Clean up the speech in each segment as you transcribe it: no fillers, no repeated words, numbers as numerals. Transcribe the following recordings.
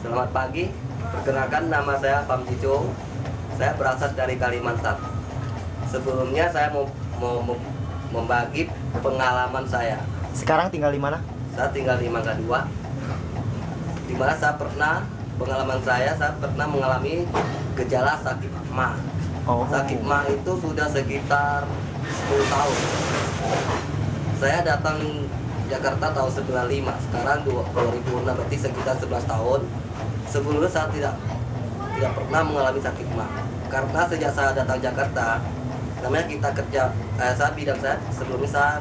Selamat pagi, perkenalkan nama saya Pam Jico. Saya berasal dari Kalimantan. Sebelumnya saya mau membagi pengalaman saya. Sekarang tinggal di mana? Saya tinggal di Mangga 2. Di mana saya pernah mengalami gejala sakit ma. Oh. Sakit ma itu sudah sekitar 10 tahun. Saya datang Jakarta tahun 95, sekarang 2006, berarti sekitar 11 tahun. Sebelumnya saya tidak pernah mengalami sakit ma. Karena sejak saya datang Jakarta, namanya kita kerja, saya sebelumnya saya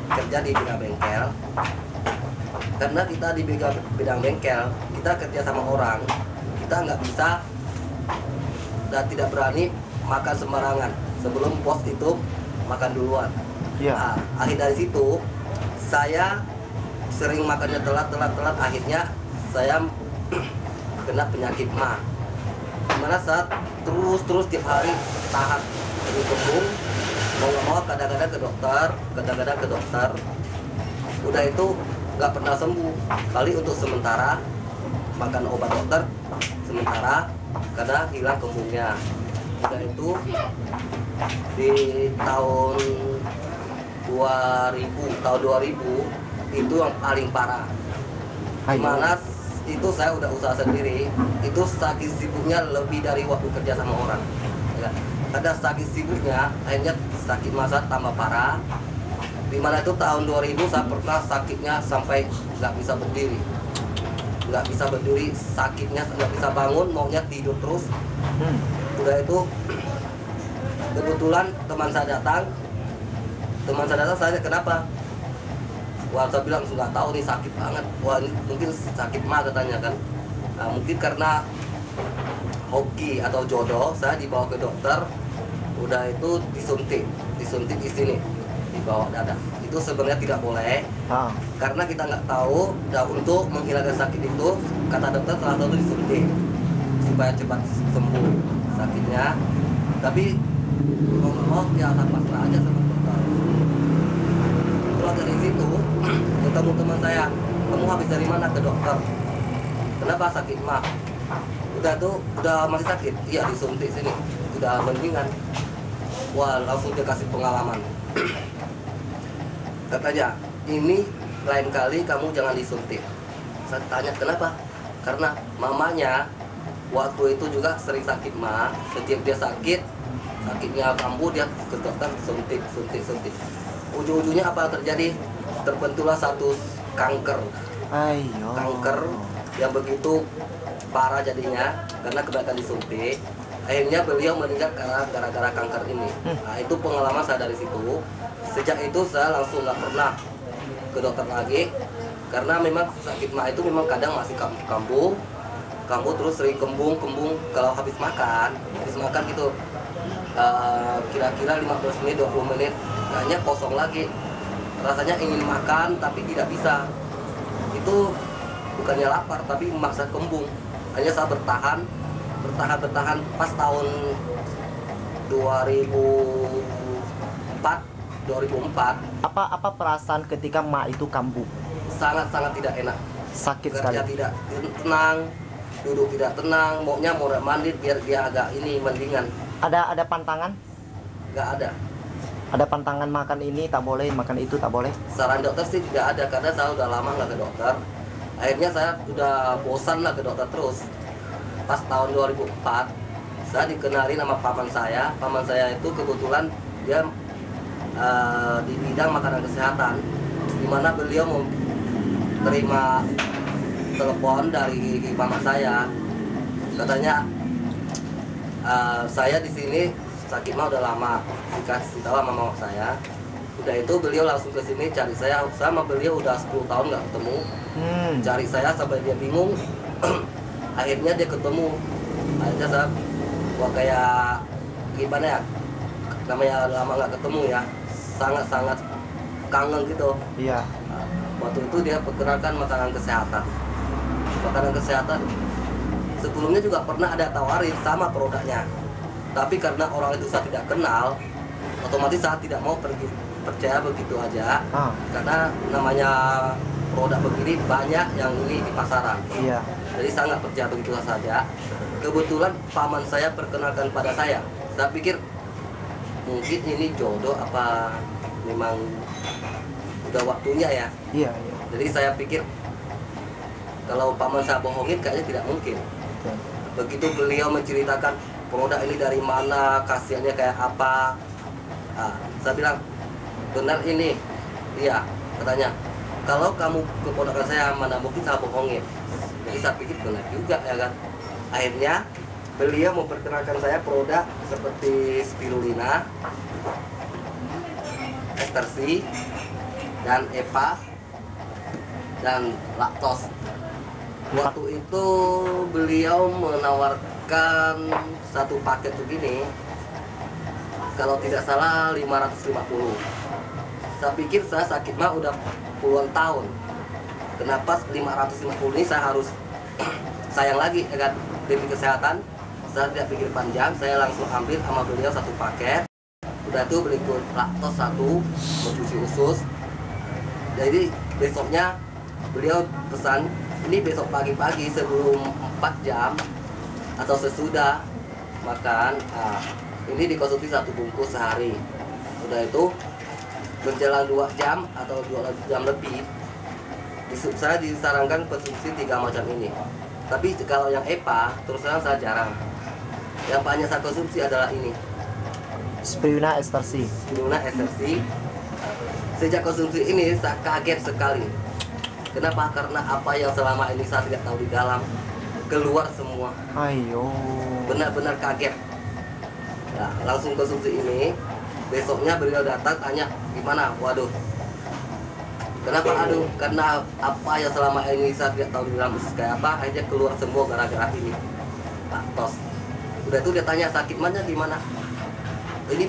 kerja di bidang bengkel. Karena kita di bidang bengkel, kita kerja sama orang, kita nggak bisa dan tidak berani makan sembarangan. Sebelum bos itu makan duluan. Iya. Nah, akhir dari situ saya sering makannya telat, akhirnya saya kena penyakit ma. Dimana saat terus tiap hari tahan ini kembung, mau nggak mau kadang-kadang ke dokter, udah itu nggak pernah sembuh. Kali untuk sementara makan obat dokter sementara karena hilang kembungnya. Udah itu di tahun 2000 itu yang paling parah. Dimana itu saya udah usaha sendiri, itu sakit sibuknya lebih dari waktu kerja sama orang ya. Ada sakit sibuknya, akhirnya sakit masa tambah parah. Dimana itu tahun 2000 saya pernah sakitnya sampai nggak bisa berdiri, sakitnya nggak bisa bangun, maunya tidur terus. Udah itu kebetulan teman saya datang, saya kenapa? Wah, saya bilang nggak tahu nih, sakit banget. Wah, ini mungkin sakit ma katanya kan. Nah, mungkin karena hoki atau jodoh, saya dibawa ke dokter. Udah itu disuntik di sini, di bawah dada. Itu sebenarnya tidak boleh, karena kita nggak tahu. Dan untuk menghilangkan sakit itu, kata dokter salah satu disuntik supaya cepat sembuh sakitnya. Tapi mau ya akan pasrah aja sama dokter. Setelah dari situ ketemu teman saya, kamu habis dari mana? Ke dokter. Kenapa sakit ma? Udah masih sakit? Iya, disuntik sini, udah mendingan. Wah, langsung dia kasih pengalaman. Katanya, ini lain kali kamu jangan disuntik. Saya tanya kenapa? Karena mamanya waktu itu juga sering sakit ma. Setiap dia sakitnya kambuh, dia ke dokter suntik. Ujung-ujungnya apa yang terjadi? Terbentuklah satu kanker. Kanker yang begitu parah jadinya karena kebanyakan disuntik. Akhirnya beliau meninggal gara-gara kanker ini. Nah, itu pengalaman saya dari situ. Sejak itu saya langsung nggak pernah ke dokter lagi, karena memang sakit ma itu memang kadang masih kambuh terus sering kembung kalau habis makan gitu. Kira-kira 15 menit 20 menit kayaknya kosong lagi, rasanya ingin makan tapi tidak bisa. Itu bukannya lapar tapi memaksa kembung. Hanya saya bertahan pas tahun 2004. Apa perasaan ketika ma itu kambuh? Sangat tidak enak. Sakit Kerja sekali. tidak tenang, duduk tidak tenang, maunya mau mandi biar dia agak ini mendingan. Ada pantangan? Nggak ada. Ada pantangan makan ini tak boleh, makan itu tak boleh? Saran dokter sih tidak ada, karena saya udah lama nggak ke dokter. Akhirnya saya udah bosan lah ke dokter terus. Pas tahun 2004 saya dikenalin sama paman saya. Paman saya itu kebetulan dia di bidang makanan kesehatan, dimana beliau mau terima telepon dari paman saya. Katanya saya di sini sakit mah udah lama, dikasih tahu sama mama saya. Udah itu beliau langsung ke sini cari saya sama beliau, udah 10 tahun nggak ketemu. Cari saya sampai dia bingung. Akhirnya dia ketemu. Akhirnya saya, wah kayak gimana ya, namanya lama nggak ketemu ya, sangat kangen gitu. Iya. Waktu itu dia perkenalkan makanan kesehatan. Sebelumnya juga pernah ada tawarin sama produknya, tapi karena orang itu saya tidak kenal, otomatis saya tidak mau percaya begitu aja. Karena namanya produk begini banyak yang ini di pasaran. Iya. Jadi saya nggak percaya begitu saja. Kebetulan paman saya perkenalkan pada saya. Saya pikir mungkin ini jodoh apa memang udah waktunya ya. Iya, iya. Jadi saya pikir kalau paman saya bohongin kayaknya tidak mungkin. Betul. Begitu beliau menceritakan produk ini dari mana, khasiatnya kayak apa, nah, saya bilang benar ini. Iya, katanya kalau kamu keponakan saya mana mungkin saya bohongin. Jadi saya pikir benar juga ya kan. Akhirnya beliau memperkenalkan saya produk seperti spirulina, ekstersi, dan EPA, dan laktos. Waktu itu beliau menawarkan satu paket begini, kalau tidak salah 550. Saya pikir saya sakit mah udah puluhan tahun. Kenapa 550 ini saya harus sayang lagi ya kan, demi kesehatan. Saya tidak pikir panjang, saya langsung ambil sama beliau satu paket. Udah tuh berikut laktos satu, mencuci usus. Jadi besoknya beliau pesan ini besok pagi-pagi sebelum 4 jam atau sesudah makan. Nah, ini dikonsumsi satu bungkus sehari. Udah itu menjelang 2 jam atau 2 jam lebih, saya disarankan konsumsi 3 macam ini. Tapi kalau yang EPA terus terang saya jarang. Yang banyak saya konsumsi adalah ini, Spirulina ekstersi. spirulina ekstersi. Sejak konsumsi ini saya kaget sekali. Kenapa? Karena apa yang selama ini saya tidak tahu di dalam keluar semua. Ayo. Benar-benar kaget. Nah, langsung konsumsi ini. Besoknya beliau datang tanya gimana? Waduh. Kenapa aduh? Karena apa yang selama ini saya tidak tahu di dalam usus kayak apa, akhirnya keluar semua gara-gara ini. Laktos. Udah itu dia tanya sakit mana di mana? Ini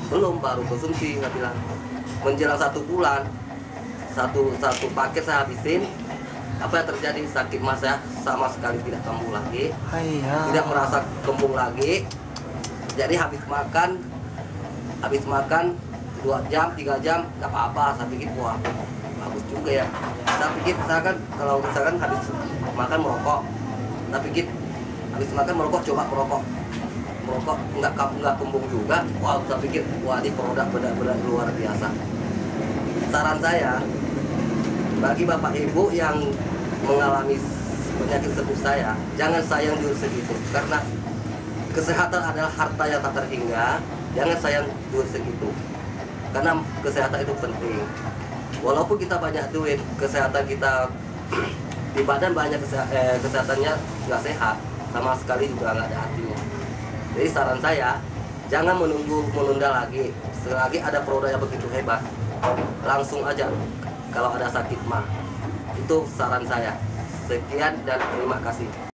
belum baru konsumsi, saya bilang. Menjelang 1 bulan, satu paket saya habisin. Apa yang terjadi? Sakit mah saya sama sekali tidak kambuh lagi, Hayya. tidak merasa kembung lagi. Jadi habis makan 2 jam 3 jam nggak apa-apa. Saya pikir wah bagus juga ya. Saya pikir saya kan kalau misalkan habis makan merokok, saya pikir habis makan merokok coba merokok nggak kembung juga. Wah, saya pikir wah ini produk benar-benar luar biasa. Saran saya bagi bapak ibu yang mengalami penyakit seperti saya, jangan sayang diri segitu, karena kesehatan adalah harta yang tak terhingga. Jangan sayang duit segitu, karena kesehatan itu penting. Walaupun kita banyak duit, kesehatan kita di badan banyak kesehatannya nggak sehat, sama sekali juga nggak ada artinya. Jadi saran saya, jangan menunda lagi. Selagi ada produk yang begitu hebat, langsung aja kalau ada sakit mah. Itu saran saya. Sekian dan terima kasih.